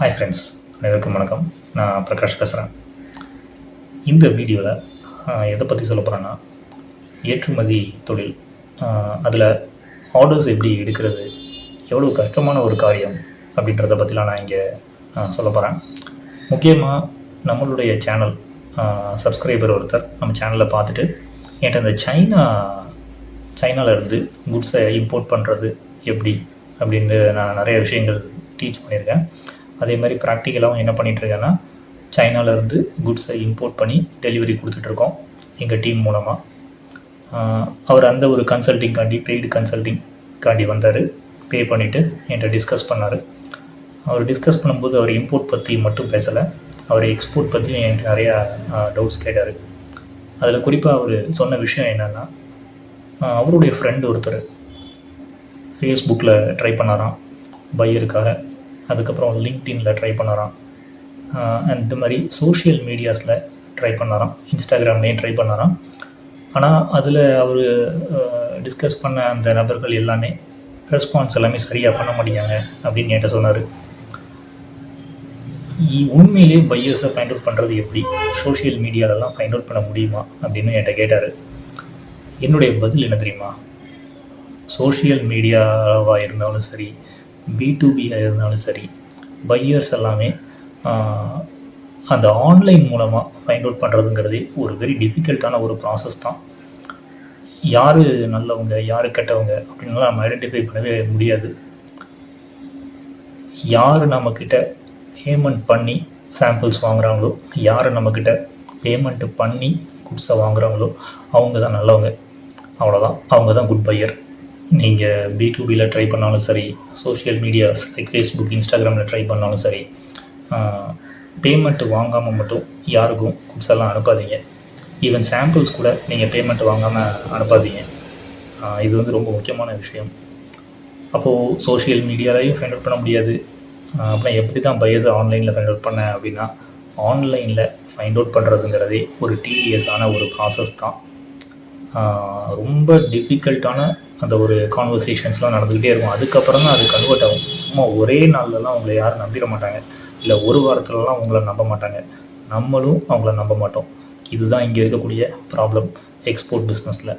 Hi friends, அனைவருக்கும் வணக்கம். நான் பிரகாஷ் பேசுகிறேன். இந்த வீடியோவில் எதை பற்றி சொல்ல போகிறேன்னா, ஏற்றுமதி தொழில், அதில் ஆர்டர்ஸ் எப்படி எடுக்கிறது, எவ்வளோ கஷ்டமான ஒரு காரியம் அப்படின்றத பற்றிலாம் நான் இங்கே சொல்ல போகிறேன். முக்கியமாக நம்மளுடைய சேனல் சப்ஸ்கிரைபர் ஒருத்தர் நம்ம சேனலில் பார்த்துட்டு என்கிட்ட இந்த சைனாவிலேருந்து குட்ஸை இம்போர்ட் பண்ணுறது எப்படி அப்படின்னு நான் நிறைய விஷயங்கள் டீச் பண்ணியிருக்கேன். அதே மாதிரி ப்ராக்டிக்கலாகவும் என்ன பண்ணிகிட்ருக்கேன்னா, சைனாவிலேருந்து குட்ஸை இம்போர்ட் பண்ணி டெலிவரி கொடுத்துட்ருக்கோம் எங்கள் டீம் மூலமாக. அவர் அந்த ஒரு பெய்டு கன்சல்டிங்காண்டி வந்தார். பே பண்ணிவிட்டு என்கிட்ட டிஸ்கஸ் பண்ணார். அவர் டிஸ்கஸ் பண்ணும்போது அவர் இம்போர்ட் பற்றி மட்டும் பேசலை, அவர் எக்ஸ்போர்ட் பற்றியும் என்கிட்ட நிறையா டவுட்ஸ் கேட்டார். அதில் குறிப்பாக அவர் சொன்ன விஷயம் என்னென்னா, அவருடைய ஃப்ரெண்டு ஒருத்தர் ஃபேஸ்புக்கில் ட்ரை பண்ணாராம் பையருக்காக, அதுக்கப்புறம் லிங்க்டின்ல ட்ரை பண்ணாராம், இந்த மாதிரி சோஷியல் மீடியாஸில் ட்ரை பண்ணாராம், இன்ஸ்டாகிராம்லேயும் ட்ரை பண்ணாராம். ஆனால் அதில் அவர் டிஸ்கஸ் பண்ண அந்த நபர்கள் எல்லாமே ரெஸ்பான்ஸ் எல்லாமே சரியாக பண்ண மாட்டேங்காங்க அப்படின்னு என்கிட்ட சொன்னார். உண்மையிலே பையர்ஸை ஃபைண்ட் அவுட் பண்ணுறது எப்படி, சோஷியல் மீடியாலெல்லாம் ஃபைண்ட் அவுட் பண்ண முடியுமா அப்படின்னு என்கிட்ட கேட்டார். என்னுடைய பதில் என்ன தெரியுமா? சோஷியல் மீடியாவாக இருந்தாலும் சரி, B2Bயாக இருந்தாலும் சரி, பையர்ஸ் எல்லாமே அந்த ஆன்லைன் மூலமாக ஃபைண்ட் அவுட் பண்ணுறதுங்கிறதே ஒரு வெரி டிஃபிகல்ட்டான ஒரு ப்ராசஸ் தான். யார் நல்லவங்க யார் கெட்டவங்க அப்படின்லாம் நம்ம ஐடென்டிஃபை பண்ணவே முடியாது. யார் நம்மக்கிட்ட பேமெண்ட் பண்ணி சாம்பிள்ஸ் வாங்குகிறாங்களோ, யார் நம்மக்கிட்ட பேமெண்ட்டு பண்ணி குட்ஸை வாங்குகிறாங்களோ அவங்க தான் நல்லவங்க, அவ்வளோதான். அவங்க தான் குட் பையர். நீங்கள் B2Bயில் ட்ரை பண்ணாலும் சரி, சோஷியல் மீடியாஸ் லைக் ஃபேஸ்புக், இன்ஸ்டாகிராமில் ட்ரை பண்ணாலும் சரி, பேமெண்ட்டு வாங்காமல் மட்டும் யாருக்கும் குட்ஸ் எல்லாம் அனுப்பாதீங்க. ஈவன் சாம்பிள்ஸ் கூட நீங்கள் பேமெண்ட் வாங்காமல் அனுப்பாதீங்க. இது வந்து ரொம்ப முக்கியமான விஷயம். அப்போது சோஷியல் மீடியாலையும் ஃபைண்ட் அவுட் பண்ண முடியாது. அப்புறம் எப்படி தான் பையர்ஸை ஆன்லைனில் ஃபைண்ட் அவுட் பண்ணேன் அப்படின்னா, ஆன்லைனில் ஃபைண்ட் அவுட் பண்ணுறதுங்கிறதே ஒரு டிடிஎஸான ஒரு ப்ராசஸ் தான். ரொம்ப டிஃபிகல்ட்டான அந்த ஒரு கான்வர்சேஷன்ஸ்லாம் நடந்துக்கிட்டே இருக்கும். அதுக்கப்புறம் தான் அது கன்வெர்ட் ஆகும். சும்மா ஒரே நாள்லலாம் அவங்கள யாரும் நம்பிட மாட்டாங்க, இல்லை ஒரு வாரத்துலலாம் அவங்கள நம்ப மாட்டாங்க, நம்மளும் அவங்கள நம்ப மாட்டோம். இதுதான் இங்கே இருக்கக்கூடிய ப்ராப்ளம் எக்ஸ்போர்ட் பிஸ்னஸில்.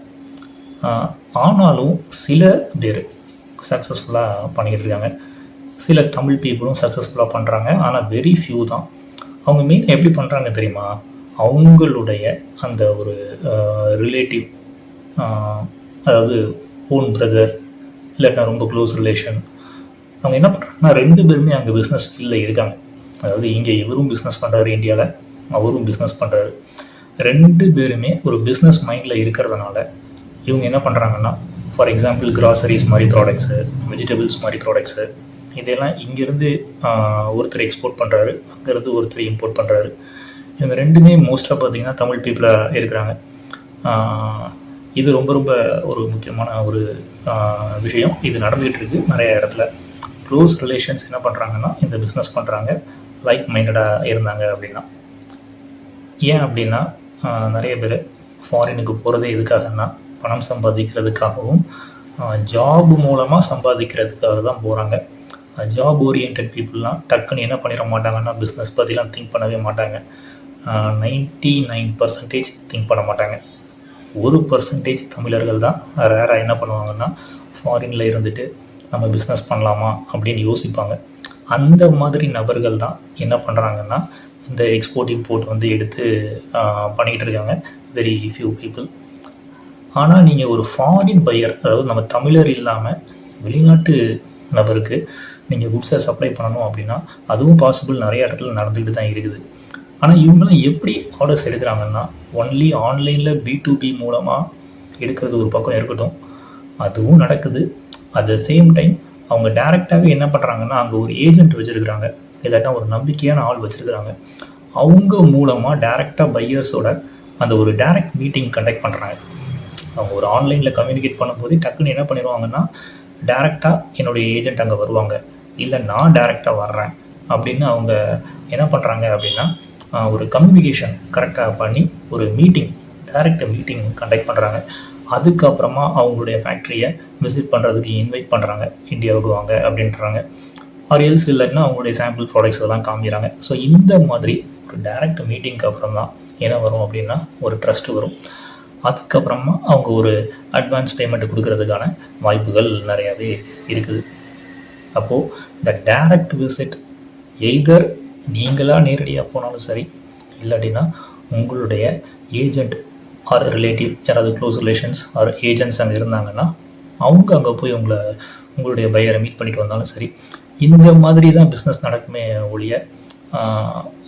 ஆனாலும் சில பேர் சக்ஸஸ்ஃபுல்லாக பண்ணிக்கிட்டு இருக்காங்க, சில தமிழ் பீப்புளும் சக்ஸஸ்ஃபுல்லாக பண்ணுறாங்க. ஆனால் வெரி ஃபியூ தான். அவங்க மெயின் எப்படி பண்ணுறாங்க தெரியுமா? அவங்களுடைய அந்த ஒரு ரிலேட்டிவ், அதாவது ஓன் பிரதர் இல்லைன்னா ரொம்ப க்ளோஸ் ரிலேஷன், அவங்க என்ன பண்ணுறாங்கன்னா, 2 பேருமே அங்கே பிஸ்னஸ் ஃபீல்டில் இருக்காங்க. அதாவது இங்கே இவரும் பிஸ்னஸ் பண்ணுறாரு, இந்தியாவில் அவரும் பிஸ்னஸ் பண்ணுறாரு. 2 பேருமே ஒரு பிஸ்னஸ் மைண்டில் இருக்கிறதுனால இவங்க என்ன பண்ணுறாங்கன்னா, ஃபார் எக்ஸாம்பிள் கிராசரிஸ் மாதிரி ப்ராடக்ட்ஸு, வெஜிடபிள்ஸ் மாதிரி ப்ராடக்ட்ஸு, இதெல்லாம் இங்கேருந்து ஒருத்தர் எக்ஸ்போர்ட் பண்ணுறாரு, அங்கேருந்து ஒருத்தர் இம்போர்ட் பண்ணுறாரு. இவங்க 2மே மோஸ்ட்டாக பார்த்திங்கன்னா தமிழ் பீப்புளாக இருக்கிறாங்க. இது ரொம்ப ரொம்ப ஒரு முக்கியமான ஒரு விஷயம். இது நடந்துகிட்டு இருக்குது நிறைய இடத்துல. க்ளோஸ் ரிலேஷன்ஸ் என்ன பண்ணுறாங்கன்னா, இந்த பிஸ்னஸ் பண்ணுறாங்க லைக் மைண்டடாக இருந்தாங்க அப்படின்னா. ஏன் அப்படின்னா, நிறைய பேர் ஃபாரினுக்கு போகிறதே எதுக்காகன்னா, பணம் சம்பாதிக்கிறதுக்காகவும் ஜாப் மூலமாக சம்பாதிக்கிறதுக்காக தான் போகிறாங்க. ஜாப் ஓரியன்ட் பீப்புளெலாம் டக்குன்னு என்ன பண்ணிட மாட்டாங்கன்னா, பிஸ்னஸ் பற்றிலாம் திங்க் பண்ணவே மாட்டாங்க. 99% திங்க் பண்ண மாட்டாங்க. 1% தமிழர்கள் தான் ரேராக என்ன பண்ணுவாங்கன்னா, ஃபாரினில் இருந்துட்டு நம்ம பிஸ்னஸ் பண்ணலாமா அப்படின்னு யோசிப்பாங்க. அந்த மாதிரி நபர்கள் தான் என்ன பண்ணுறாங்கன்னா, இந்த எக்ஸ்போர்ட் இம்போர்ட் வந்து எடுத்து பண்ணிக்கிட்டு இருக்காங்க, வெரி ஃபியூ பீப்புள். ஆனால் நீங்கள் ஒரு ஃபாரின் பையர், அதாவது நம்ம தமிழர் இல்லாமல் வெளிநாட்டு நபருக்கு நீங்கள் குட்ஸை சப்ளை பண்ணணும் அப்படின்னா அதுவும் பாசிபிள், நிறைய இடத்துல நடந்துக்கிட்டு தான் இருக்குது. ஆனால் இவங்களாம் எப்படி ஆர்டர்ஸ் எடுக்கிறாங்கன்னா, ஒன்லி ஆன்லைனில் B2B மூலமாக எடுக்கிறது ஒரு பக்கம் இருக்கட்டும், அதுவும் நடக்குது. அட் த சேம் டைம் அவங்க டேரெக்டாகவே என்ன பண்ணுறாங்கன்னா, அங்கே ஒரு ஏஜென்ட் வச்சுருக்கிறாங்க, இல்லாட்டா ஒரு நம்பிக்கையான ஆள் வச்சுருக்கிறாங்க. அவங்க மூலமாக டேரெக்டாக பையர்ஸோட அந்த ஒரு டேரெக்ட் மீட்டிங் கண்டக்ட் பண்ணுறாங்க. அவங்க ஒரு ஆன்லைனில் கம்யூனிகேட் பண்ணும்போது டக்குன்னு என்ன பண்ணிடுவாங்கன்னா, டேரெக்டாக என்னுடைய ஏஜென்ட் அங்கே வருவாங்க, இல்லை நான் டேரெக்டாக வர்றேன் அப்படின்னு அவங்க என்ன பண்ணுறாங்க அப்படின்னா, ஒரு கம்யூனிகேஷன் கரெக்டாக பண்ணி ஒரு டைரக்ட் மீட்டிங் கண்டக்ட் பண்ணுறாங்க. அதுக்கப்புறமா அவங்களுடைய ஃபேக்ட்ரியை விசிட் பண்ணுறதுக்கு இன்வைட் பண்ணுறாங்க, இந்தியாவுக்கு வாங்க அப்படின்றாங்க. ஆர் எல்ஸ் இல்லைன்னா அவங்களுடைய சாம்பிள் ப்ராடக்ட்ஸ் எல்லாம் காமிக்கிறாங்க. ஸோ இந்த மாதிரி ஒரு டைரக்ட் மீட்டிங்க்கு அப்புறம் தான் என்ன வரும் அப்படின்னா ஒரு ட்ரஸ்ட் வரும். அதுக்கப்புறமா அவங்க ஒரு அட்வான்ஸ் பேமெண்ட் கொடுக்கறதுக்கான வாய்ப்புகள் நிறையாவே இருக்குது. அப்போது இந்த டைரக்ட் விசிட் எய்தர் நீங்களாக நேரடியாக போனாலும் சரி, இல்லாட்டினா உங்களுடைய ஏஜெண்ட் ஆர் ரிலேட்டிவ் யாராவது க்ளோஸ் ரிலேஷன்ஸ் ஆர் ஏஜென்ட்ஸ் அங்கே இருந்தாங்கன்னா அவங்க அங்கே போய் உங்களுடைய பையரை மீட் பண்ணிட்டு வந்தாலும் சரி, இந்த மாதிரி தான் பிஸ்னஸ் நடக்குமே ஒழிய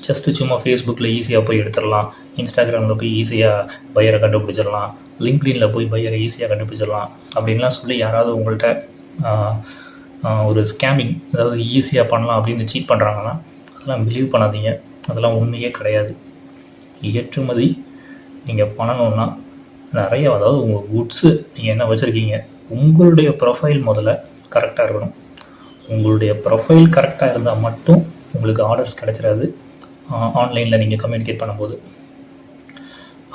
ஜஸ்ட்டு சும்மா ஃபேஸ்புக்கில் ஈஸியாக போய் எடுத்துடலாம், இன்ஸ்டாகிராமில் போய் ஈஸியாக பையரை கண்டுபிடிச்சிடலாம், லிங்க்டின்ல போய் பையரை ஈஸியாக கண்டுபிடிச்சிடலாம் அப்படின்லாம் சொல்லி யாராவது உங்கள்கிட்ட ஒரு ஸ்கேமிங், அதாவது ஈஸியாக பண்ணலாம் அப்படின்னு சீட் பண்ணுறாங்கன்னா அதெல்லாம் பிலீவ் பண்ணாதீங்க. அதெல்லாம் உண்மையே கிடையாது. ஏற்றுமதி நீங்கள் பண்ணணுன்னா நிறைய, அதாவது உங்கள் குட்ஸு நீங்கள் என்ன வச்சுருக்கீங்க, உங்களுடைய ப்ரொஃபைல் முதல்ல கரெக்டாக இருக்கணும். உங்களுடைய ப்ரொஃபைல் கரெக்டாக இருந்தால் மட்டும் உங்களுக்கு ஆர்டர்ஸ் கிடைச்சிடாது ஆன்லைனில் நீங்கள் கம்யூனிகேட் பண்ணும்போது.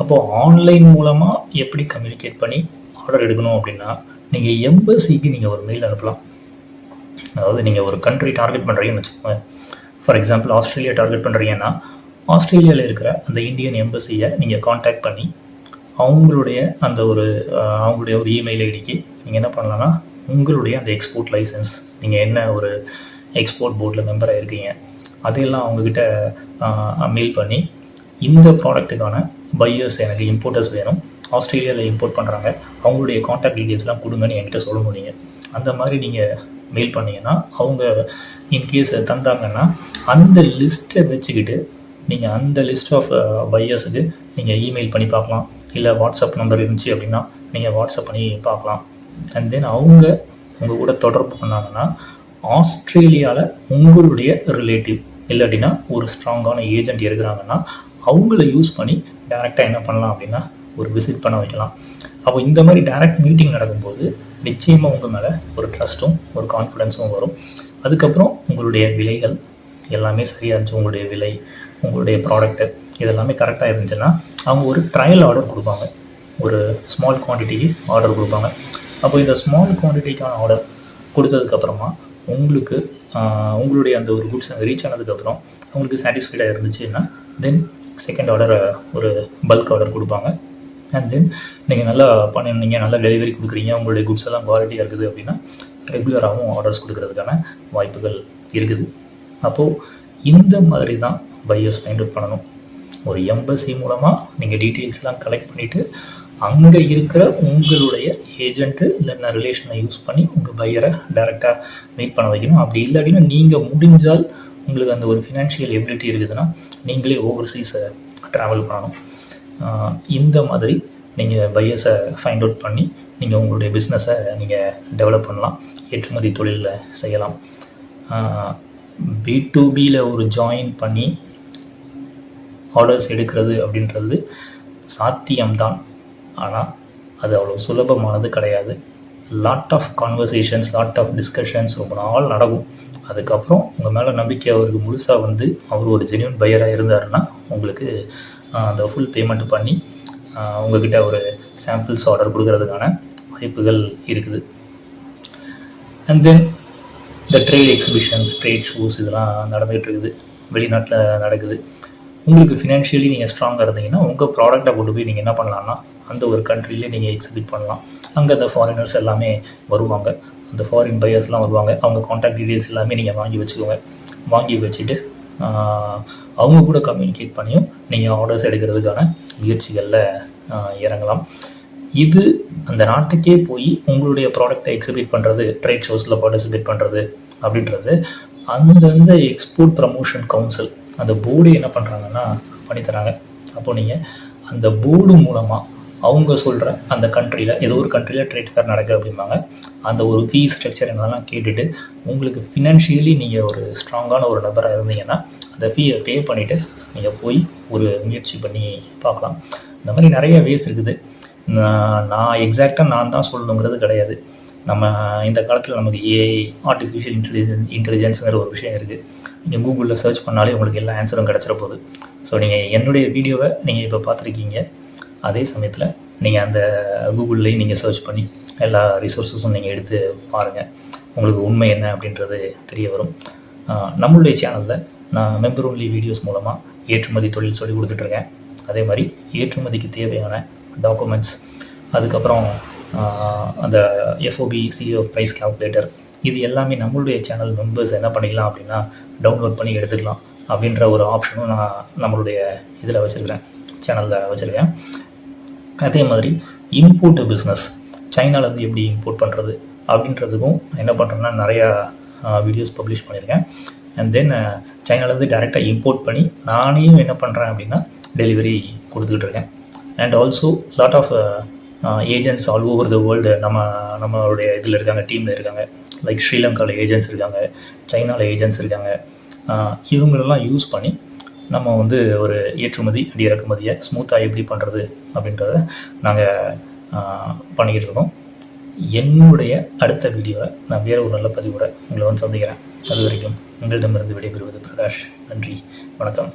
அப்போது ஆன்லைன் மூலமாக எப்படி கம்யூனிகேட் பண்ணி ஆர்டர் எடுக்கணும் அப்படின்னா, நீங்கள் எம்பசிக்கு நீங்கள் ஒரு மெயில் அனுப்பலாம். அதாவது நீங்கள் ஒரு கண்ட்ரி டார்கெட் பண்ணுறீங்கன்னு வச்சுக்கோங்க. ஃபார் எக்ஸாம்பிள் ஆஸ்திரேலியா டார்கெட் பண்ணுறீங்கன்னா, ஆஸ்திரேலியாவில் இருக்கிற அந்த இந்தியன் எம்பசியை நீங்கள் காண்டாக்ட் பண்ணி அவங்களுடைய ஒரு இமெயில் ஐடிக்கு நீங்கள் என்ன பண்ணலான்னா, உங்களுடைய அந்த எக்ஸ்போர்ட் லைசன்ஸ், நீங்கள் என்ன ஒரு எக்ஸ்போர்ட் போர்டில் மெம்பராக இருக்கீங்க, அதையெல்லாம் அவங்கக்கிட்ட மெயில் பண்ணி இந்த ப்ராடக்ட்டுக்கான பையர்ஸ், எனக்கு இம்போர்ட்டர்ஸ் வேணும், ஆஸ்திரேலியாவில் இம்போர்ட் பண்ணுறாங்க, அவங்களுடைய காண்டாக்ட் டீட்டெயில்ஸ்லாம் கொடுங்கன்னு என்கிட்ட சொல்லணும். நீங்கள் அந்த மாதிரி நீங்கள் மெயில் பண்ணிங்கன்னா அவங்க இன்கேஸ் தந்தாங்கன்னா அந்த லிஸ்ட்டை வச்சுக்கிட்டு நீங்கள் அந்த லிஸ்ட் ஆஃப் பையர்ஸுக்கு நீங்கள் இமெயில் பண்ணி பார்க்கலாம். இல்லை வாட்ஸ்அப் நம்பர் இருந்துச்சு அப்படின்னா நீங்கள் வாட்ஸ்அப் பண்ணி பார்க்கலாம். அண்ட் தென் அவங்க உங்கள் கூட தொடர்பு பண்ணாங்கன்னா ஆஸ்திரேலியாவில் உங்களுடைய ரிலேட்டிவ் இல்லாட்டினா ஒரு ஸ்ட்ராங்கான ஏஜென்ட் இருக்கிறாங்கன்னா அவங்கள யூஸ் பண்ணி டேரெக்டாக என்ன பண்ணலாம் அப்படின்னா ஒரு விசிட் பண்ண வைக்கலாம். அப்போ இந்த மாதிரி டைரக்ட் மீட்டிங் நடக்கும்போது நிச்சயமாக உங்கள் மேலே ஒரு ட்ரஸ்ட்டும் ஒரு கான்ஃபிடென்ஸும் வரும். அதுக்கப்புறம் உங்களுடைய விலைகள் எல்லாமே சரியாக இருந்துச்சு, உங்களுடைய விலை, உங்களுடைய ப்ராடக்ட்டு இதெல்லாமே கரெக்டாக இருந்துச்சுன்னா அவங்க ஒரு ட்ரையல் ஆர்டர் கொடுப்பாங்க, ஒரு ஸ்மால் குவான்டிட்டிக்கு ஆர்டர் கொடுப்பாங்க. அப்போ இந்த ஸ்மால் குவான்டிட்டிக்கான ஆர்டர் கொடுத்ததுக்கப்புறமா உங்களுடைய அந்த ஒரு குட்ஸ் ரீச் ஆனதுக்கப்புறம் அவங்களுக்கு சாட்டிஸ்ஃபைடாக இருந்துச்சுன்னா தென் செகண்ட் ஆர்டர் ஒரு பல்க் ஆர்டர் கொடுப்பாங்க. அண்ட் தென் நீங்கள் நல்லா பண்ணிருந்தீங்க, நல்லா டெலிவரி கொடுக்குறீங்க, உங்களுடைய குட்ஸ் எல்லாம் குவாலிட்டியாக இருக்குது அப்படின்னா ரெகுலராகவும் ஆர்டர்ஸ் கொடுக்கறதுக்கான வாய்ப்புகள் இருக்குது. அப்போது இந்த மாதிரி தான் பையர்ஸ் ஃபைண்ட் அவுட் பண்ணணும். ஒரு எம்பசி மூலமாக நீங்கள் டீட்டெயில்ஸ்லாம் கலெக்ட் பண்ணிவிட்டு அங்கே இருக்கிற உங்களுடைய ஏஜென்ட்டு இல்லைன்னா ரிலேஷனை யூஸ் பண்ணி உங்கள் பையரை டைரெக்டாக மீட் பண்ண வைக்கணும். அப்படி இல்லாட்டினா நீங்கள் முடிஞ்சால் உங்களுக்கு அந்த ஒரு ஃபினான்ஷியல் எபிலிட்டி இருக்குதுன்னா நீங்களே ஓவர்சீஸை ட்ராவல் பண்ணணும். இந்த மாதிரி நீங்கள் பையர்ஸை ஃபைண்ட் அவுட் பண்ணி நீங்கள் உங்களுடைய பிஸ்னஸை நீங்கள் டெவலப் பண்ணலாம், ஏற்றுமதி தொழிலில் செய்யலாம். B2Bயில் ஒரு ஜாயின் பண்ணி ஆர்டர்ஸ் எடுக்கிறது அப்படின்றது சாத்தியம்தான், ஆனால் அது அவ்வளோ சுலபமானது கிடையாது. Lot of conversations, lot of discussions ரொம்ப நாள் நடக்கும். அதுக்கப்புறம் உங்கள் மேலே நம்பிக்கை அவருக்கு முழுசாக வந்து அவர் ஒரு ஜென்யூன் பையராக இருந்தாருன்னா உங்களுக்கு அந்த ஃபுல் பேமெண்ட் பண்ணி உங்கள்கிட்ட ஒரு சாம்பிள்ஸ் ஆர்டர் கொடுக்கறதுக்கான வாய்ப்புகள் இருக்குது. அண்ட் தென் இந்த ட்ரேட் எக்ஸிபிஷன்ஸ், ட்ரேட் ஷோஸ் இதெல்லாம் நடந்துகிட்டு இருக்குது, வெளிநாட்டில் நடக்குது. உங்களுக்கு ஃபினான்ஷியலி நீங்கள் ஸ்ட்ராங்காக இருந்தீங்கன்னா உங்கள் ப்ராடக்டை கொண்டு போய் நீங்கள் என்ன பண்ணலான்னா அந்த ஒரு கண்ட்ரிலே நீங்கள் எக்ஸிபிட் பண்ணலாம். அங்கே அந்த ஃபாரினர்ஸ் எல்லாமே வருவாங்க, அந்த ஃபாரின் பையர்ஸ்லாம் வருவாங்க. அவங்க காண்டாக்ட் டீட்டெயில்ஸ் எல்லாமே நீங்கள் வாங்கி வச்சுக்கோங்க. வாங்கி வச்சுட்டு அவங்க கூட கம்யூனிகேட் பண்ணியும் நீங்கள் ஆர்டர்ஸ் எடுக்கிறதுக்கான முயற்சிகளில் இறங்கலாம். இது அந்த நாட்டுக்கே போய் உங்களுடைய ப்ராடக்டை எக்ஸிபிட் பண்ணுறது, ட்ரேட் ஷோஸில் பார்ட்டிசிபேட் பண்ணுறது அப்படின்றது அந்தந்த எக்ஸ்போர்ட் ப்ரமோஷன் கவுன்சில் அந்த போர்டு என்ன பண்ணுறாங்கன்னா பண்ணித்தராங்க. அப்போ நீங்கள் அந்த போர்டு மூலமாக அவங்க சொல்கிற அந்த கண்ட்ரியில் ஏதோ ஒரு கண்ட்ரியில் ட்ரேட் ஃபேர் நடக்குது அப்படிம்பாங்க, அந்த ஒரு ஃபீஸ் ஸ்ட்ரக்சர் என்னெல்லாம் கேட்டுட்டு உங்களுக்கு ஃபினான்ஷியலி நீங்கள் ஒரு ஸ்ட்ராங்கான ஒரு நபராக இருந்தீங்கன்னா அந்த ஃபீயை பே பண்ணிவிட்டு நீங்கள் போய் ஒரு முயற்சி பண்ணி பார்க்கலாம். இந்த மாதிரி நிறைய வேஸ் இருக்குது. நான் எக்ஸாக்டாக நான் தான் சொல்லணுங்கிறது கிடையாது. நம்ம இந்த காலத்தில் நமக்கு ஏஐ, ஆர்டிஃபிஷியல் இன்டெலிஜென்ஸுங்கிற ஒரு விஷயம் இருக்குது. நீங்கள் கூகுளில் சர்ச் பண்ணாலே உங்களுக்கு எல்லா ஆன்சரும் கிடச்சிட போகுது. ஸோ நீங்கள் என்னுடைய வீடியோவை நீங்கள் இப்போ பார்த்துருக்கீங்க, அதே சமயத்தில் நீங்கள் அந்த கூகுள்லேயும் நீங்கள் சர்ச் பண்ணி எல்லா ரிசோர்ஸஸும் நீங்கள் எடுத்து பாருங்கள், உங்களுக்கு உண்மை என்ன அப்படின்றது தெரிய வரும். நம்மளுடைய சேனலில் நான் மெம்பர் ஒன்லி வீடியோஸ் மூலமாக ஏற்றுமதி தொழில் சொல்லி கொடுத்துட்ருக்கேன். அதே மாதிரி ஏற்றுமதிக்கு தேவையான டாக்குமெண்ட்ஸ், அதுக்கப்புறம் அந்த எஃப்ஓபி சிஓ ப்ரைஸ் கால்குலேட்டர், இது எல்லாமே நம்மளுடைய சேனல் மெம்பர்ஸ் என்ன பண்ணிக்கலாம் அப்படின்னா டவுன்லோட் பண்ணி எடுத்துக்கலாம் அப்படின்ற ஒரு ஆப்ஷனும் நான் நம்மளுடைய இதில் வச்சுருக்கிறேன், சேனலில் வச்சுருக்கேன். அதே மாதிரி இம்போர்ட் பிஸ்னஸ், சைனாலேருந்து எப்படி இம்போர்ட் பண்ணுறது அப்படின்றதுக்கும் என்ன பண்ணுறேன்னா நிறையா வீடியோஸ் பப்ளிஷ் பண்ணியிருக்கேன். அண்ட் தென் சைனாலேருந்து டேரெக்டாக இம்போர்ட் பண்ணி நானே என்ன பண்ணுறேன் அப்படின்னா டெலிவரி கொடுத்துக்கிட்டு இருக்கேன். And also lot of agents all over the world நம்மளுடைய இதில் இருக்காங்க, டீமில் இருக்காங்க. லைக் ஸ்ரீலங்காவில் ஏஜென்ட்ஸ் இருக்காங்க, சைனாவில் ஏஜென்ட்ஸ் இருக்காங்க. இவங்களெல்லாம் யூஸ் பண்ணி நம்ம வந்து ஒரு ஏற்றுமதி அடி இறக்குமதியை ஸ்மூத்தாக எப்படி பண்ணுறது அப்படின்றத நாங்கள் பண்ணிக்கிட்டு இருக்கோம். என்னுடைய அடுத்த வீடியோவை நான் வேறு ஒரு நல்ல பதிவோட உங்களை வந்து சந்திக்கிறேன். அது வரைக்கும் உங்களிடமிருந்து விடைபெறுவது பிரகாஷ். நன்றி, வணக்கம்.